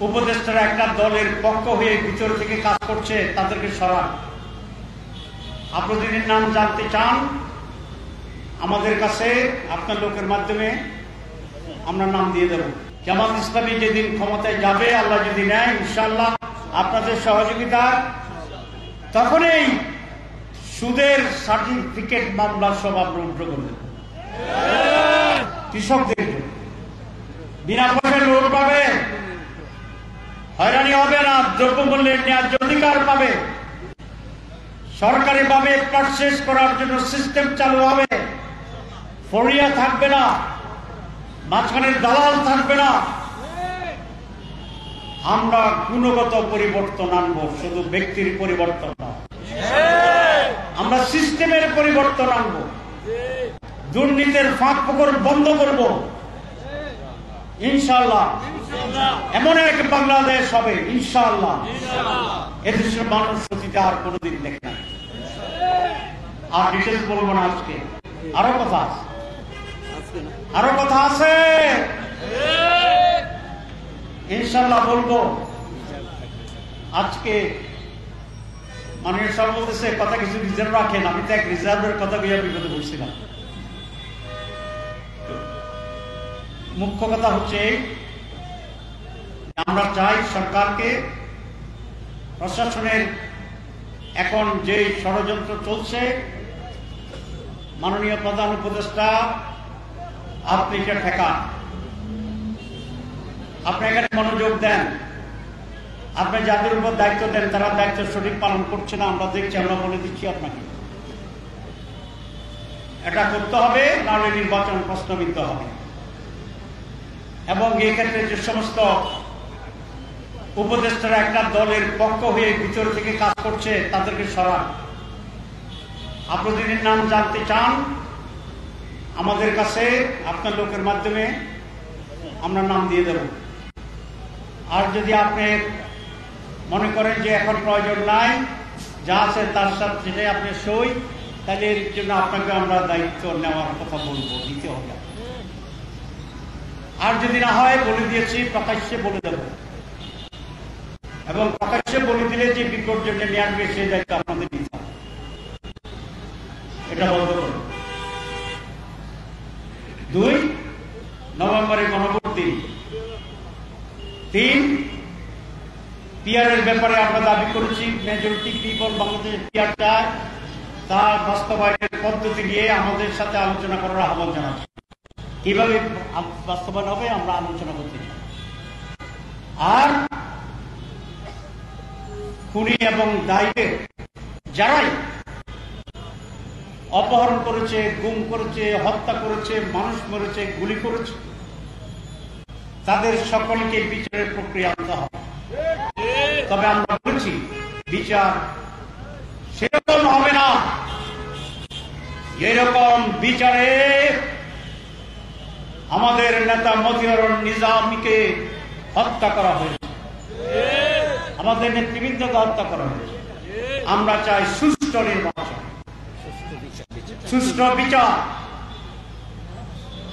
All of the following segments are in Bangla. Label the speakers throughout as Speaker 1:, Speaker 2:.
Speaker 1: উপদেষ্টারা একটা দলের পক্ষ হয়ে ভিতর থেকে কাজ করছে, তাদেরকে সরান। আপনাদের নাম জানতে চান আমাদের কাছে, আপনার লোকের মাধ্যমে আমরা নাম দিয়ে দেব। জামাত ইসলামী যেদিন ক্ষমতায় যাবে, আল্লাহ যদি নেয়, ইনশাআল্লাহ আপনাদের সহযোগিতা, তখনই সুদের সার্টিফিকেট মামলা সব আমরা উদ্ধার করে দেব। কৃষকদের বিনা পয়সায় লোন পাবে, হয়রানি হবে না, দ্রব্যমূল্যের ন্যায্য অধিকার পাবে, সরকারিভাবে পারচেজ করার জন্য সিস্টেম চালু হবে, ফড়িয়া থাকবে না, মাঝখানের দালাল থাকবে না। আমরা গুণগত পরিবর্তন আনবো, শুধু ব্যক্তির পরিবর্তন না, আমরা সিস্টেমের পরিবর্তন আনবো। দুর্নীতির ফাঁক ফোকর বন্ধ করব ইনশাআল্লাহ। এমন এক বাংলাদেশ হবে ইনশাআল্লাহ, এদেশের মানুষ সত্যিটা আর কোনোদিন দেখে না। আর ডিটেলস বলবো না আজকে, আরো কথা আছে, আরো কথা আছে ইনশাআল্লাহ বলবো। আজকে মাননীয় সব বলতেছে কথা কিছু রিজার্ভ রাখেন, আমি তো এক রিজার্ভের কথা বিপদে বলছিলাম। মুখ্য কথা হচ্ছে আমরা চাই সরকারকে, প্রশাসনের এখন যে ষড়যন্ত্র চলছে, মাননীয় প্রধান উপদেষ্টা আপনি এটা ঠেকান, আপনি এখানে মনোযোগ দেন, আপনি যাদের উপর দায়িত্ব দেন তারা দায়িত্ব সঠিক পালন করছে না, আমরা দেখছি, আমরা বলে দিচ্ছি আপনাকে এটা করতে হবে, নাহলে নির্বাচন প্রশ্নবিদ্ধ হবে। এবং এই ক্ষেত্রে যে সমস্ত উপদেষ্টারা একটা দলের পক্ষ হয়ে ভিতর থেকে কাজ করছে, তাদেরকে সরান। আপনাদের নাম জানতে চান আমাদের কাছে, আপনার লোকের মাধ্যমে আমরা নাম দিয়ে দেব। আর যদি আপনি মনে করেন যে এখন প্রয়োজন নাই, যা আছে তার সাথে সেটাই আপনি সই, তাহলে এর জন্য আপনাকে আমরা দায়িত্ব নেওয়ার কথা বলবো, দিতে হবে। আর যদি না হয়, বলে দিয়েছি, প্রকাশ্যে বলে দেব, এবং প্রকাশ্যে বলে দিলে যে বিপর্যয় নেমে আসবে সেই দায়িত্ব আপনাদের নিতে হবে। এটা বন্ধ করুন। 2 নভেম্বরের গণভোট দিন। 3 পিআরের ব্যাপারে আমরা দাবি করেছি, মেজরিটি পিপল বাংলাদেশ পিআর চায়, তার বাস্তবায়নের পদ্ধতি নিয়ে আমাদের সাথে আলোচনা করার আহ্বান জানাচ্ছি। কিভাবে বাস্তবায়ন হবে আমরা আলোচনা করতে চাই। আর খুনি এবং দায়ীদের যারাই অপহরণ করেছে, গুম করেছে, হত্যা করেছে, মানুষ মরেছে, গুলি করেছে, তাদের সকলকে বিচারের প্রক্রিয়া আনতে হবে। তবে আমরা বলছি, বিচার সেরকম হবে না যেরকম বিচারে আমাদের নেতা মতিউর নিজামীকে হত্যা করা হয়েছে, আমাদের নেতৃবৃন্দকে হত্যা করা হয়েছে। আমরা চাই সুষ্ঠু নির্বাচন, সুষ্ঠু বিচার,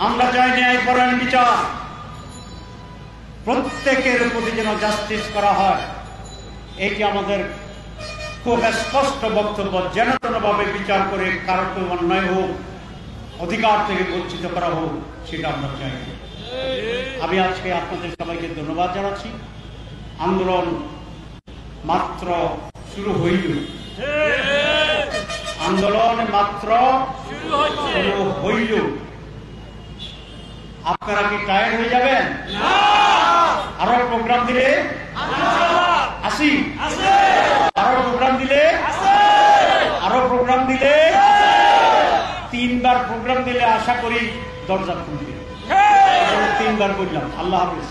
Speaker 1: আমরা চাই ন্যায়পরায়ণ বিচার, প্রত্যেকের প্রতি যেন জাস্টিস করা হয়। এটি আমাদের খুব স্পষ্ট বক্তব্য। যেন কোনোভাবে বিচার করে কারো কেউ অন্যায় হোক, অধিকার থেকে বঞ্চিত করা হোক, সেটা আমরা চাই। আমি আজকে আপনাদের সবাইকে ধন্যবাদ জানাচ্ছি। আন্দোলন মাত্র শুরু হইল, আন্দোলন মাত্র শুরু হইল। আপনারা কি টায়ার্ড হয়ে যাবেন? আরো প্রোগ্রাম দিলে আসি, আরো প্রোগ্রাম দিলে, আরো প্রোগ্রাম দিলে, 3 বার প্রোগ্রাম দিলে আশা করি দরজা খুলবে। 3 বার বললাম। আল্লাহ হাফেজ।